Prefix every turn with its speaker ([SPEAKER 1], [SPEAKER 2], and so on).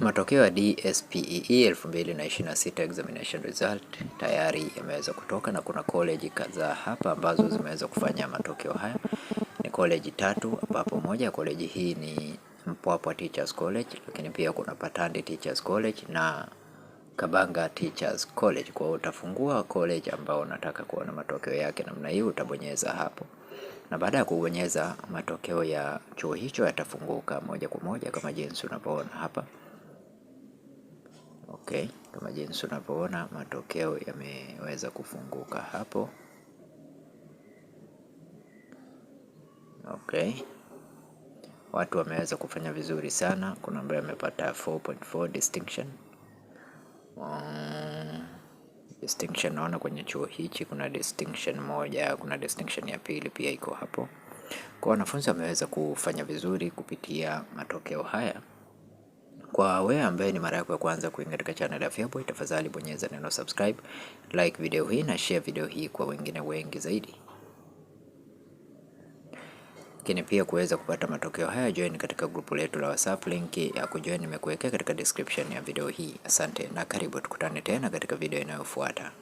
[SPEAKER 1] Matokeo ya DSPEE 2026 examination result tayari yameweza kutoka na kuna college kadhaa hapa ambazo zimeweza kufanya matokeo haya. Ni college tatu, ambapo moja ya college hii ni Mpwapwa Teachers College, lakini pia kuna Patandi Teachers College na Kabanga Teachers College. Kwa utafungua college ambao unataka kuona matokeo yake namna hii, utabonyeza hapo, na baada ya kubonyeza matokeo ya chuo hicho yatafunguka moja kwa moja kama jinsi unavyoona hapa. Okay, kama jinsi unavyoona matokeo yameweza kufunguka hapo. Okay, watu wameweza kufanya vizuri sana. Kuna ambaye amepata 4.4 distinction. Distinction naona kwenye chuo hichi kuna distinction moja, kuna distinction ya pili pia iko hapo. Kwa wanafunzi wameweza kufanya vizuri kupitia matokeo haya. Kwa wewe ambaye ni mara yako ya kwanza kuingia katika channel ya Feaboy, tafadhali bonyeza neno subscribe, like video hii na share video hii kwa wengine wengi zaidi. Lakini pia kuweza kupata matokeo haya, join katika grupu letu la WhatsApp. Link ya kujoin nimekuwekea katika description ya video hii. Asante na karibu, tukutane tena katika video inayofuata.